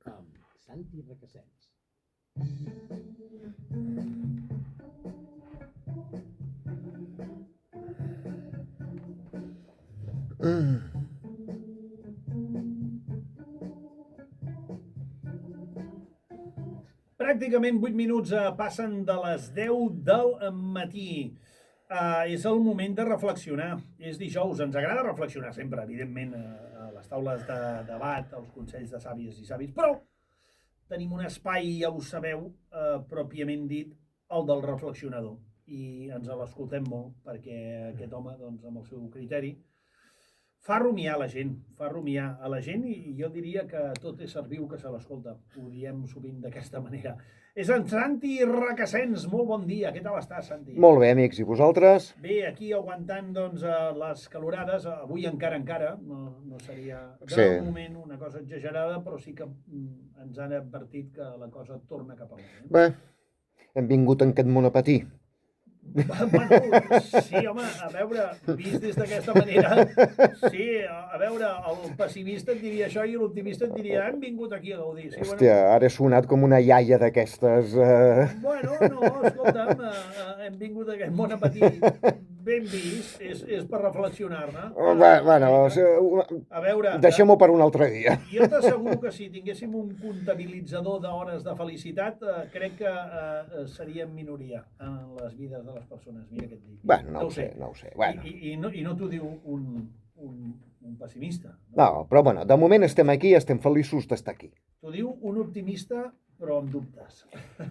amb Santi Requesens. Pràcticament 8 minuts passen de les 10 del matí. És el moment de reflexionar. És dijous, ens agrada reflexionar sempre, evidentment, a les taules de debat, als consells de sàvies i savis, però tenim un espai, ja ho sabeu, pròpiament dit, el del reflexionador. I ens l'escoltem molt, perquè aquest home, doncs, amb el seu criteri, fa rumiar la gent, i jo diria que tot és ser viu que se l'escolta. Ho diem sovint d'aquesta manera. És en Santi Requesens. Molt bon dia. Què tal estàs, Santi? Molt bé, amics. I vosaltres? Bé, aquí aguantant doncs, les calorades. Avui encara, no seria de Sí. moment una cosa exagerada, però sí que ens han advertit que la cosa torna cap amunt. Bé, hem vingut en aquest món a patir. Bueno, sí, home, a veure, vist des d'aquesta manera, sí, a veure, el pessimista et diria això i l'optimista et diria hem vingut aquí a gaudir. Sí, Hòstia, ara he sonat com una iaia d'aquestes... Bueno, no, escolta'm, hem vingut a aquest món a patir. Ben vist, és per reflexionar-ne. Bueno, A veure... deixem-ho per un altre dia. Jo t'asseguro que si tinguéssim un comptabilitzador d'hores de felicitat, crec que seríem minoria en les vides de les persones. Mira què et dic. Bueno, no ho sé. Bueno. I no t'ho diu un pessimista. No, però bueno, de moment estem aquí i estem feliços d'estar aquí. T'ho diu un optimista, però amb dubtes.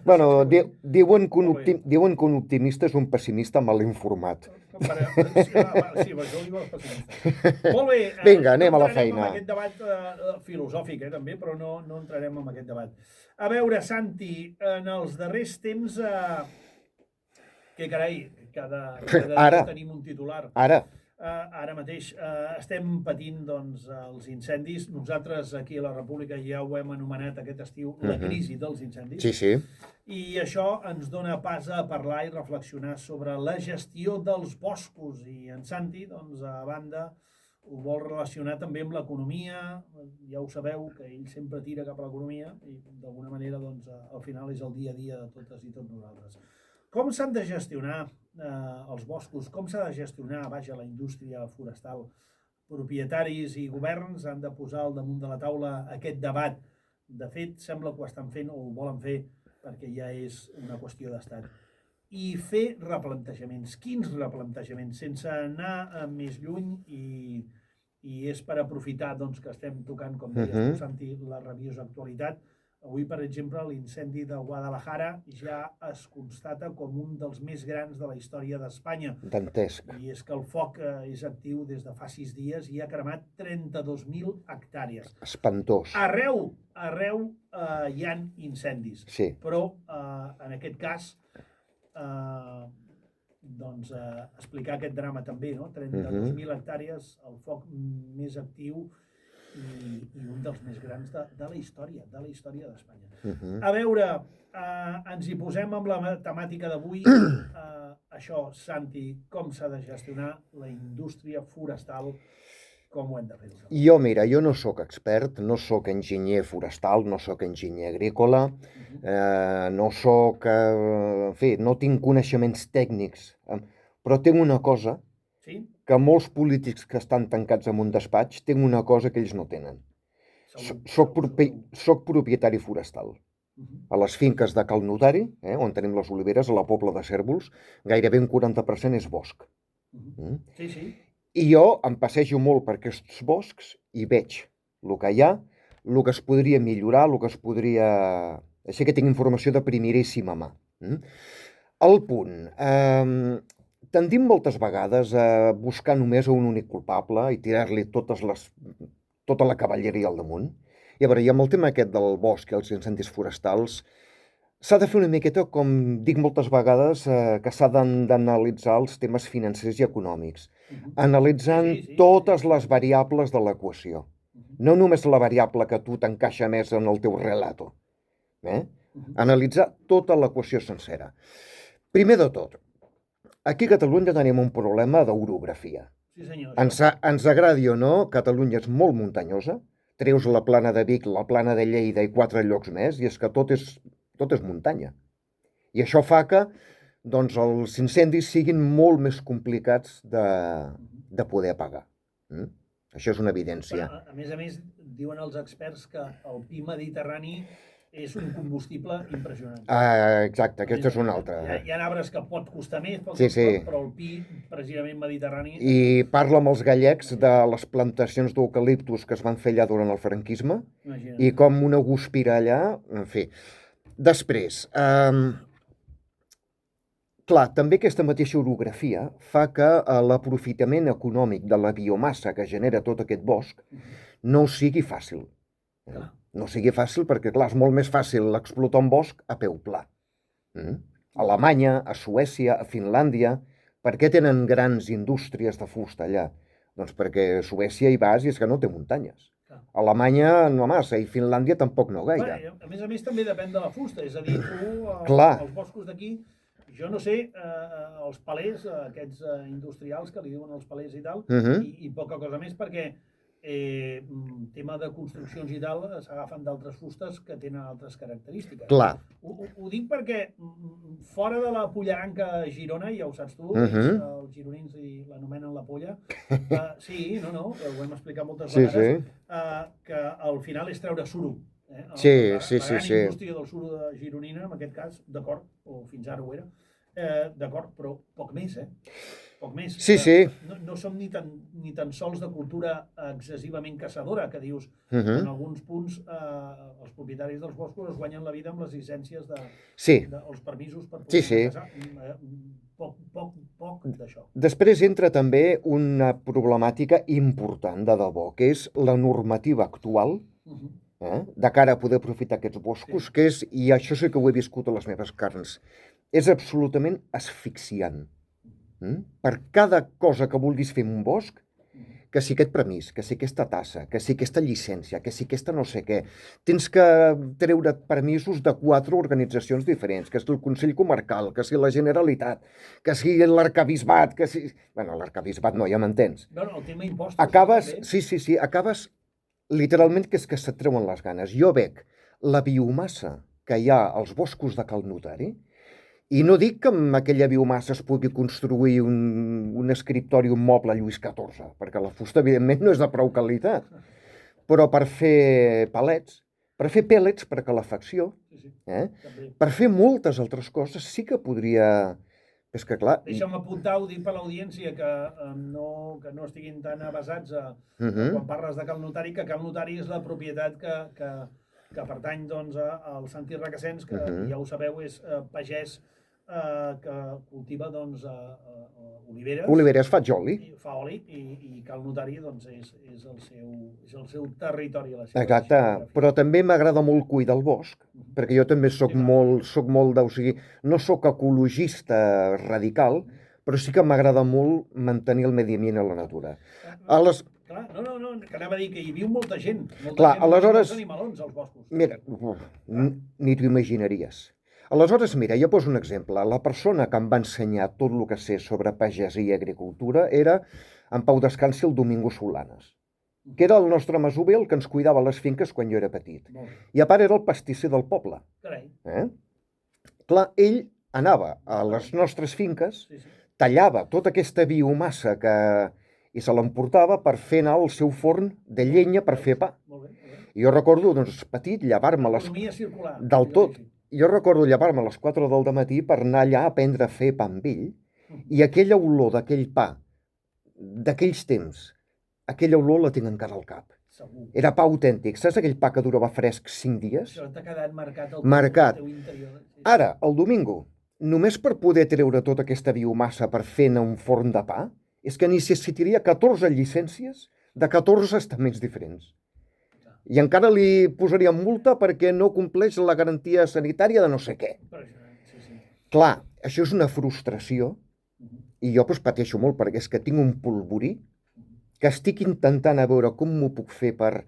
Bueno, diuen que un optimista és un pessimista mal informat. Sí, però això ho diu el pessimista. Molt bé. Vinga, anem a la feina. No entrarem en aquest debat filosòfic, també, però no entrarem en aquest debat. A veure, Santi, en els darrers temps... Que carai, cada dia tenim un titular. Ara mateix estem patint doncs, els incendis. Nosaltres aquí a la República ja ho hem anomenat aquest estiu la crisi dels incendis. Sí. I això ens dona pas a parlar i reflexionar sobre la gestió dels boscos. I en Santi, doncs, a banda, ho vol relacionar també amb l'economia. Ja ho sabeu, que ell sempre tira cap a l'economia i d'alguna manera doncs, al final és el dia a dia de totes i tots nosaltres. Com s'han de gestionar els boscos? Com s'ha de gestionar, la indústria forestal? Propietaris i governs han de posar al damunt de la taula aquest debat. De fet, sembla que ho estan fent o ho volen fer perquè ja és una qüestió d'estat. I fer replantejaments. Quins replantejaments? Sense anar més lluny i és per aprofitar doncs, que estem tocant, com deies tu, Santi, la rabiosa actualitat. Avui, per exemple, l'incendi de Guadalajara ja es constata com un dels més grans de la història d'Espanya. Dantesc. I és que el foc és actiu des de fa 6 dies i ha cremat 32.000 hectàrees. Espantós. Arreu hi ha incendis. Sí. Però, en aquest cas, explicar aquest drama també, no? 32.000 hectàrees, el foc més actiu i un dels més grans de la història d'Espanya. A veure, ens hi posem amb la temàtica d'avui. Això, Santi, com s'ha de gestionar la indústria forestal, com ho hem de fer? Jo no sóc expert, no sóc enginyer forestal, no sóc enginyer agrícola, no sóc... En fi, no tinc coneixements tècnics, però tinc una cosa... Sí? Que molts polítics que estan tancats en un despatx tenen una cosa que ells no tenen. Soc propietari forestal. A les finques de Cal Notari, on tenim les oliveres, a la Pobla de Cérvols, gairebé un 40% és bosc. Sí. I jo em passejo molt per aquests boscs i veig el que hi ha, el que es podria millorar, el que es podria... Així que tinc informació de primeríssima mà. El punt... Tendim moltes vegades a buscar només un únic culpable i tirar-li tota la cavalleria al damunt. I a veure, i amb el tema aquest del bosc i els incendis forestals, s'ha de fer una miqueta, com dic moltes vegades, que s'ha d'analitzar els temes financers i econòmics, analitzant totes les variables de l'equació. No només la variable que tu t'encaixa més en el teu relato. Analitzar tota l'equació sencera. Primer de tot, aquí a Catalunya tenim un problema d'orografia. Sí, senyor. Ens agradi o no, Catalunya és molt muntanyosa, treus la plana de Vic, la plana de Lleida i 4 llocs més, i és que tot és muntanya. I això fa que doncs, els incendis siguin molt més complicats de poder apagar. Això és una evidència. Però, a més, diuen els experts que el pi mediterrani és un combustible impressionant. Exacte, aquesta és una altra. Hi ha arbres que pot costar més, però el pi, precisament mediterrani... I parla amb els gallecs de les plantacions d'eucaliptus que es van fer allà durant el franquisme, i com una guspira allà, en fi. Després, clar, també aquesta mateixa orografia fa que l'aprofitament econòmic de la biomassa que genera tot aquest bosc no sigui fàcil. No sigui fàcil perquè, clar, és molt més fàcil explotar un bosc a peu pla. A Alemanya, a Suècia, a Finlàndia, per què tenen grans indústries de fusta allà? Doncs perquè a Suècia hi vas i és que no té muntanyes. A Alemanya no massa i Finlàndia tampoc no gaire. A més, també depèn de la fusta. És a dir, els boscos d'aquí, jo no sé, els palers, aquests industrials que li diuen els palers i tal, i poca cosa més, perquè tema de construccions i tal s'agafen d'altres fustes que tenen altres característiques. Clar. Ho dic perquè fora de la Pollaranca Girona, ja ho saps tu, els gironins l'anomenen la polla, sí, ho hem explicat moltes vegades, que al final és treure suro. La gran indústria del suro de gironina, en aquest cas, d'acord, o fins ara ho era, d'acord, però poc més, poc més. Sí. No som ni tan sols de cultura excessivament caçadora, que dius, en alguns punts els propietaris dels boscos es guanyen la vida amb les llicències dels permisos per poder caçar. Poc d'això. Després entra també una problemàtica important de debò, que és la normativa actual de cara a poder aprofitar aquests boscos, que és, i això sí que ho he viscut a les meves carns, és absolutament asfixiant. Per cada cosa que vulguis fer en un bosc, que si aquest permís, que si aquesta tassa, que si aquesta llicència, que si aquesta no sé què, tens que treure permisos de 4 organitzacions diferents, que si el Consell Comarcal, que si la Generalitat, que si l'Arquebisbat, que si... Bueno, l'Arquebisbat no, ja m'entens. El tema impostos... Acabes, sí, acabes literalment que és que se't treuen les ganes. Jo veig la biomassa que hi ha als boscos de Cal Notari, i no dic que amb aquella biomassa es pugui construir un escriptori, un moble Lluís XIV, perquè la fusta, evidentment, no és de prou qualitat. Però per fer palets, per fer pèl·lets per calefacció, per fer moltes altres coses, sí que podria... És que, clar... Deixa'm apuntar, ho dic per l'audiència, que no estiguin tan avasats quan parles de Cal Notari, que Cal Notari és la propietat que pertany al Santi Requesens, que ja ho sabeu, és pagès que cultiva oliveres. Oliveres, fa oli. Fa oli i Cal Notari és el seu territori. Exacte, però també m'agrada molt cuidar el bosc, perquè jo també soc molt o sigui, no soc ecologista radical, però sí que m'agrada molt mantenir el medi ambient a la natura. Clar, no, que anava a dir que hi viu molta gent. Aleshores, molts animalons als boscos. Mira, ni t'ho imaginaries. Aleshores, mira, jo poso un exemple. La persona que em va ensenyar tot el que sé sobre pagesia i agricultura era en Pau Descansi, el Domingo Solanes, que era el nostre masover, el que ens cuidava les finques quan jo era petit. I a part era el pastisser del poble. Clar, ell anava a les nostres finques, tallava tota aquesta biomassa i se l'emportava per fer anar al seu forn de llenya per fer pa. I jo recordo, petit, llevar-me del tot. Jo recordo llevar-me a les 4 del matí per anar allà a aprendre a fer pa amb ell, i aquella olor d'aquell pa, d'aquells temps, aquella olor la tinc encara al cap. Era pa autèntic. Saps aquell pa que durava fresc 5 dies? Això t'ha quedat marcat al teu interior. Ara, el Domingo, només per poder treure tota aquesta biomassa per fer un forn de pa, és que necessitaria 14 llicències de 14 estaments diferents. I encara li posaria multa perquè no compleix la garantia sanitària de no sé què. Clar, això és una frustració i jo pateixo molt perquè és que tinc un polvorí que estic intentant a veure com m'ho puc fer per...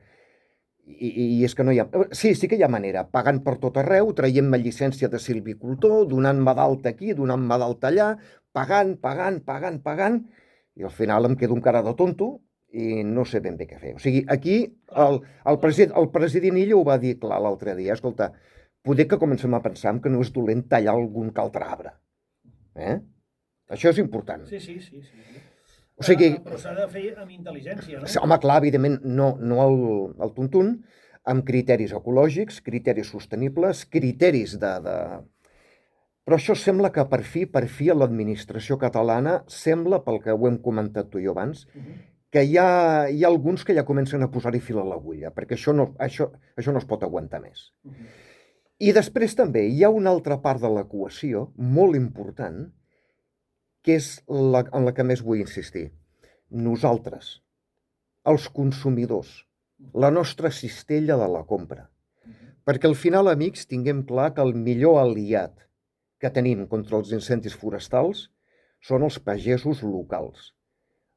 I és que no hi ha... Sí que hi ha manera, pagant per tot arreu, traient-me llicència de silvicultor, donant-me d'alta aquí, donant-me d'alta allà, pagant, i al final em quedo amb cara de tonto i no sé ben bé què fer. O sigui, aquí el president Illa ho va dir clar l'altre dia. Escolta, poder que comencem a pensar que no és dolent tallar algun que altre arbre. Això és important. Sí. O sigui, però s'ha de fer amb intel·ligència, no? home, clar, evidentment, no el tuntun, amb criteris ecològics, criteris sostenibles, criteris de... Però això sembla que per fi a l'administració catalana sembla, pel que ho hem comentat tu i jo abans, que hi ha alguns que ja comencen a posar-hi fil a l'agulla, perquè això no es pot aguantar més. I després també hi ha una altra part de l'equació molt important, que és en la que més vull insistir. Nosaltres, els consumidors, la nostra cistella de la compra. Perquè al final, amics, tinguem clar que el millor aliat que tenim contra els incendis forestals són els pagesos locals.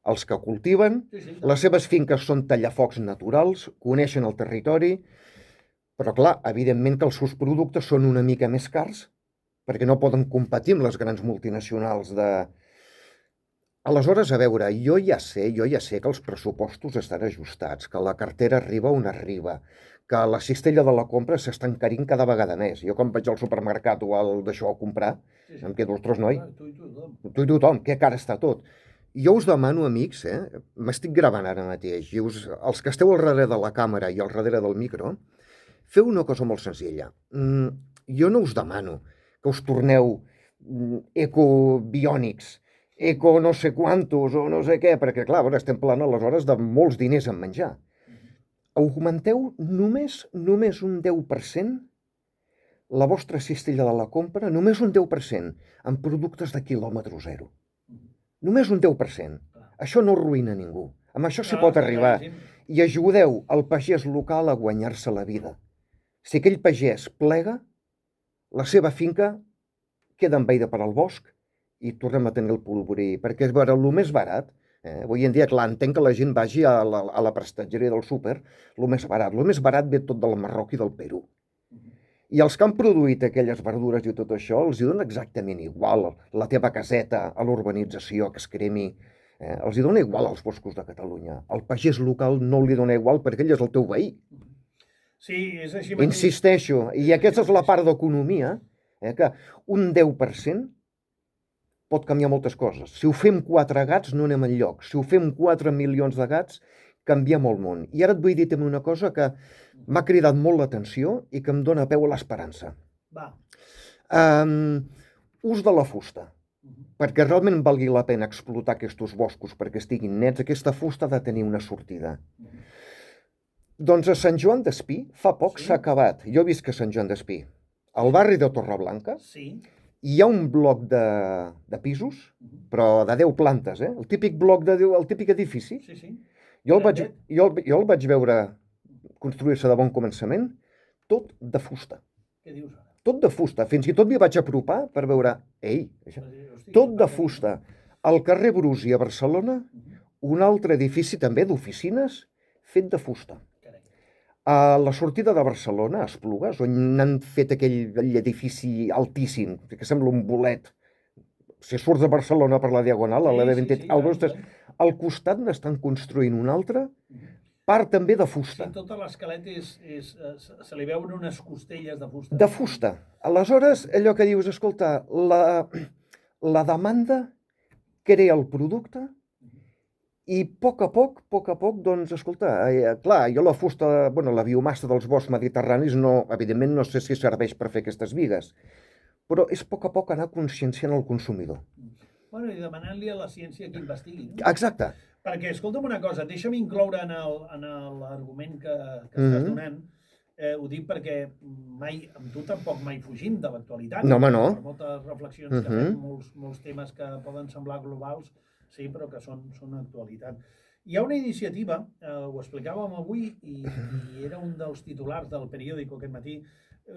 Els que cultiven, les seves finques són tallafocs naturals, coneixen el territori, però clar, evidentment que els seus productes són una mica més cars, perquè no poden competir amb les grans multinacionals de... Aleshores, a veure, jo ja sé que els pressupostos estan ajustats, que la cartera arriba on arriba, que la cistella de la compra s'està encarint cada vegada més. Jo quan vaig al supermercat o d'això a comprar, em quedo, ostres, noi, tu i tothom, que car està tot. Jo us demano, amics, m'estic gravant ara mateix, i els que esteu al darrere de la càmera i al darrere del micro, feu una cosa molt senzilla. Jo no us demano que us torneu ecobiònics, eco no sé quantos o no sé què, perquè clar, estem parlant aleshores de molts diners en menjar. Augmenteu només un 10% la vostra cistella de la compra, només un 10% en productes de quilòmetre zero. Només un 10%. Això no arruïna ningú. Amb això s'hi pot arribar. I ajudeu el pagès local a guanyar-se la vida. Si aquell pagès plega, la seva finca queda envaïda per al bosc i tornem a tenir el polvorí. Perquè, a veure, el més barat, avui en dia, clar, entenc que la gent vagi a la prestatgeria del súper, el més barat. El més barat ve tot del Marroc i del Perú. I els que han produït aquelles verdures i tot això, els hi dona exactament igual la teva caseta a l'urbanització que es cremi. Els hi dona igual als boscos de Catalunya. Al pagès local no li dona igual perquè ell és el teu veí. Sí, és així mateix. Insisteixo, i aquesta és la part d'economia, que un 10% pot canviar moltes coses. Si ho fem 4 gats no anem enlloc. Si ho fem 4 milions de gats, canviem el món. I ara et vull dir també una cosa que m'ha cridat molt l'atenció i que em dona peu a l'esperança. Ús de la fusta. Perquè realment valgui la pena explotar aquests boscos perquè estiguin nets, aquesta fusta ha de tenir una sortida. Doncs a Sant Joan d'Espí, fa poc s'ha acabat. Jo visc a Sant Joan d'Espí. Al barri de Torreblanca hi ha un bloc de pisos, però de 10 plantes, el típic bloc, el típic edifici. Jo el vaig veure construir-se de bon començament, tot de fusta. Què dius ara? Tot de fusta. Fins i tot m'hi vaig apropar per veure, tot de fusta. Al carrer Brusi, a Barcelona, un altre edifici també d'oficines fet de fusta. A la sortida de Barcelona, a Esplugues, on han fet aquell edifici altíssim, que sembla un bolet. Si surts de Barcelona per la Diagonal, a la B23, al costat n'estan construint un altre, part també de fusta. Sí, tota l'esquelet se li veuen unes costelles de fusta. De fusta. Aleshores, allò que dius, escolta, la demanda crea el producte i a poc a poc, doncs, escolta, clar, jo la fusta, la biomassa dels boscs mediterranis, evidentment no sé si serveix per fer aquestes bigues, però és a poc anar conscienciant el consumidor. I demanant-li a la ciència que investigui. Exacte. Perquè, escolta'm una cosa, deixa'm incloure en l'argument que estàs donant, ho dic perquè amb tu tampoc mai fugim de l'actualitat. No, home, no. Per moltes reflexions que fem, molts temes que poden semblar globals, sí, però que són actualitat. Hi ha una iniciativa, ho explicàvem avui, i era un dels titulars del periòdico aquest matí,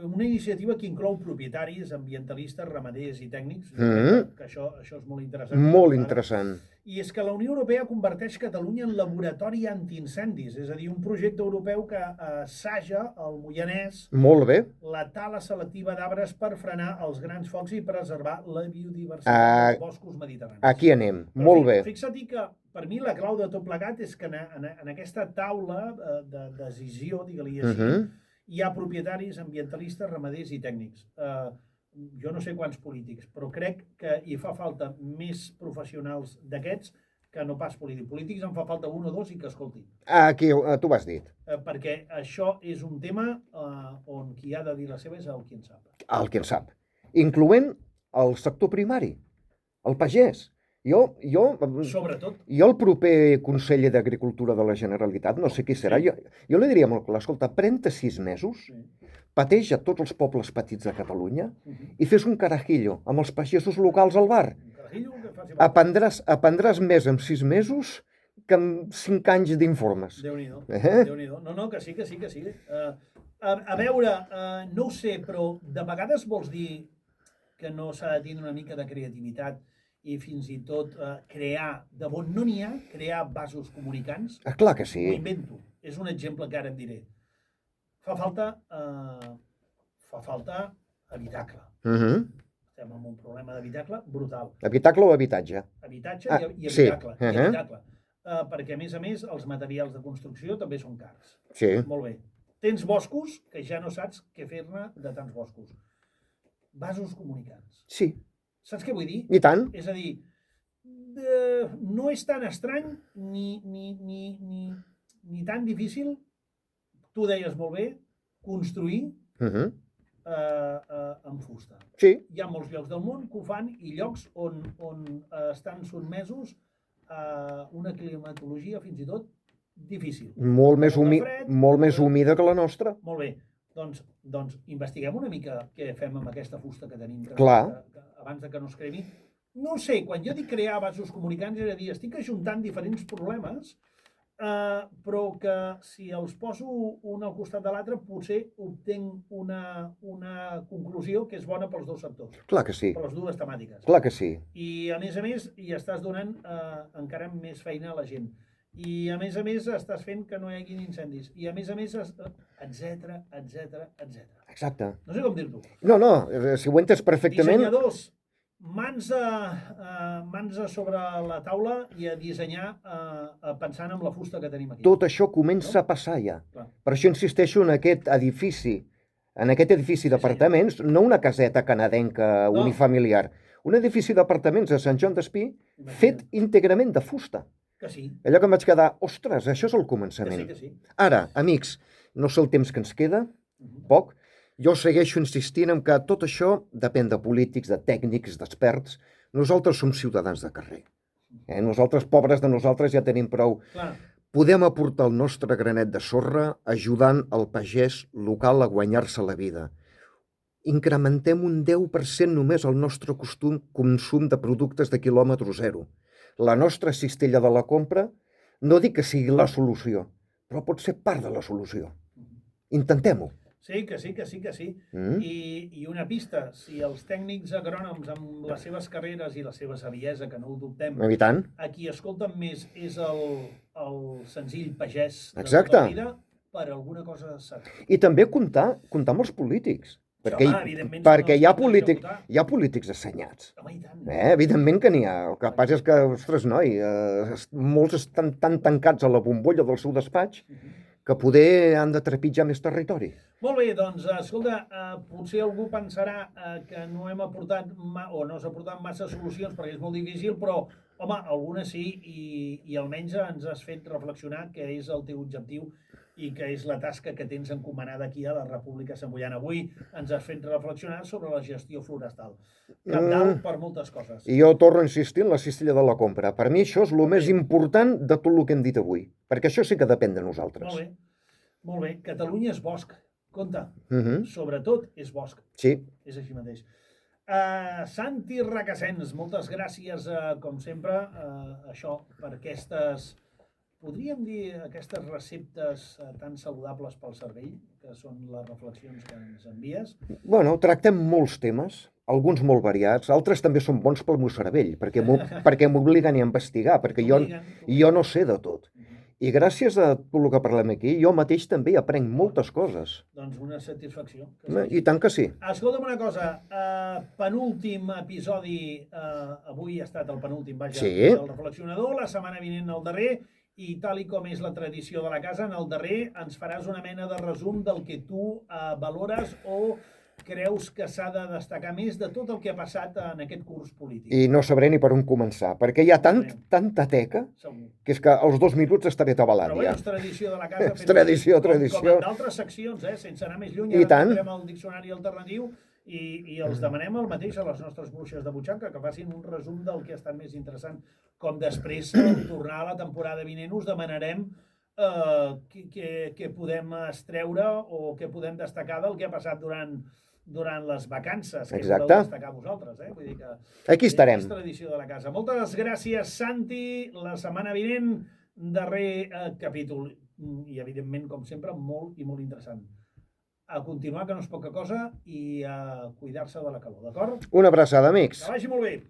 una iniciativa que inclou propietaris, ambientalistes, ramaders i tècnics, que això és molt interessant. Molt interessant. I és que la Unió Europea converteix Catalunya en laboratori antiincendis, és a dir, un projecte europeu que assaja al Moianès Molt bé. la tala selectiva d'arbres per frenar els grans focs i preservar la biodiversitat dels boscos mediterranis. Aquí anem. Però Molt bé. Fixa't que per mi la clau de tot plegat és que en aquesta taula de decisió, digue-li així, hi ha propietaris, ambientalistes, ramaders i tècnics. Jo no sé quants polítics, però crec que hi fa falta més professionals d'aquests que no pas polítics. Polítics en fa falta un o dos i que escoltin. Aquí, tu ho has dit. Perquè això és un tema on qui ha de dir la seva és el qui en sap. El que en sap. Incloent el sector primari, el pagès. Sobretot. Jo el proper conseller d'Agricultura de la Generalitat, no sé qui serà, jo li diria molt clar, escolta, pren-te 6 mesos, pateix a tots els pobles petits de Catalunya i fes un carajillo amb els pagesos locals al bar. Aprendràs més en 6 mesos que en 5 anys d'informes. Déu-n'hi-do. Déu-n'hi-do. No, que sí. A veure, no ho sé, però de vegades vols dir que no s'ha de tenir una mica de creativitat i fins i tot crear, de on no n'hi ha, crear vasos comunicants? Clar que sí. Ho invento. És un exemple que ara et diré. Fa falta habitacle. Estem amb un problema d'habitacle brutal. Habitacle o habitatge? Habitatge i habitacle. Sí. Habitacle. Perquè, a més, els materials de construcció també són cars. Sí. Molt bé. Tens boscos que ja no saps què fer-ne de tants boscos. Vasos comunicants. Sí. Saps què vull dir? I tant. És a dir, no és tan estrany ni tan difícil, tu deies molt bé, construir amb fusta. Sí. Hi ha molts llocs del món que ho fan i llocs on estan sotmesos a una climatologia fins i tot difícil. Molt més humida que la nostra. Molt bé. Doncs investiguem una mica què fem amb aquesta fusta que tenim abans de que no es cremi. No ho sé, quan jo dic crear vasos comunicants és a dir, estic ajuntant diferents problemes, però que si els poso un al costat de l'altre potser obtenc una conclusió que és bona pels dos sectors. Clar que sí. Per les dues temàtiques. Clar que sí. I a més, hi estàs donant encara més feina a la gent. I a més, estàs fent que no hi hagi incendis. I a més, etcètera. Exacte. No sé com dir-t'ho. No, si ho entes perfectament... Dissenyadors, mans a sobre la taula i a dissenyar pensant en la fusta que tenim aquí. Tot això comença a passar ja. Clar. Per això insisteixo en aquest edifici d'apartaments, no una caseta canadenca unifamiliar, un edifici d'apartaments a Sant Joan d'Espí fet íntegrament de fusta. Que sí. Allò que em vaig quedar, ostres, això és el començament. Que sí. Ara, amics, no sé el temps que ens queda, poc, jo segueixo insistint en que tot això depèn de polítics, de tècnics, d'experts. Nosaltres som ciutadans de carrer. Nosaltres, pobres de nosaltres, ja tenim prou. Clar. Podem aportar el nostre granet de sorra ajudant el pagès local a guanyar-se la vida. Incrementem un 10% només el nostre consum de productes de quilòmetre zero. La nostra cistella de la compra, no dic que sigui la solució, però pot ser part de la solució. Intentem-ho. Sí, que sí. I una pista, si els tècnics agrònoms amb les seves carreres i la seva saviesa, que no ho dubtem, a qui escolten més és el senzill pagès de tota la vida, per alguna cosa serà. I també comptar amb els polítics. Perquè hi ha polítics assenyats. Evidentment que n'hi ha. El que passa és que, ostres, noi, molts estan tan tancats a la bombolla del seu despatx que poder han de trepitjar més territori. Molt bé, doncs, escolta, potser algú pensarà que no hem aportat o no s'ha aportat massa solucions perquè és molt difícil, però, home, algunes sí, i almenys ens has fet reflexionar què és el teu objectiu i que és la tasca que tens encomanada aquí a la República Samboiana. Avui ens has fet reflexionar sobre la gestió forestal. Cabdal per moltes coses. I jo torno a insistir en la cistella de la compra. Per mi això és el més important de tot el que hem dit avui, perquè això sí que depèn de nosaltres. Molt bé. Catalunya és bosc. Compte, sobretot és bosc. Sí. És així mateix. Santi Recasens, moltes gràcies, com sempre, per aquestes... Podríem dir aquestes receptes tan saludables pel cervell? que són les reflexions que ens envies. Bueno, tractem molts temes, alguns molt variats, altres també són bons pel meu cervell, perquè m'obliguen a investigar, perquè jo no sé de tot. I gràcies a tot el que parlem aquí, jo mateix també aprenc moltes coses. Doncs una satisfacció. I tant que sí. Escolta'm una cosa, penúltim episodi, avui ha estat el penúltim, vaja, Sí. del Reflexionador, la setmana vinent el darrer, i tal i com és la tradició de la casa, en el darrer ens faràs una mena de resum del que tu valores o creus que s'ha de destacar més de tot el que ha passat en aquest curs polític. I no sabré ni per on començar, perquè hi ha tanta teca Segur. que és que als 2 minuts estaré atabalat Però ja. és tradició de la casa. És tradició. Com en d'altres seccions, sense anar més lluny. I tant. Ara el diccionari alternatiu i els demanem el mateix a les nostres bruixes de butxaca, que facin un resum del que ha estat més interessant. Com després, al tornar a la temporada vinent, us demanarem què podem extreure o què podem destacar del que ha passat durant les vacances, que Exacte. podeu destacar vosaltres. Vull dir que Aquí estarem. és tradició de la casa. Moltes gràcies, Santi. La setmana vinent, darrer capítol. I, evidentment, com sempre, molt i molt interessant. A continuar, que no és poca cosa, i a cuidar-se de la calor, d'acord? Una abraçada, amics. Que vagi molt bé.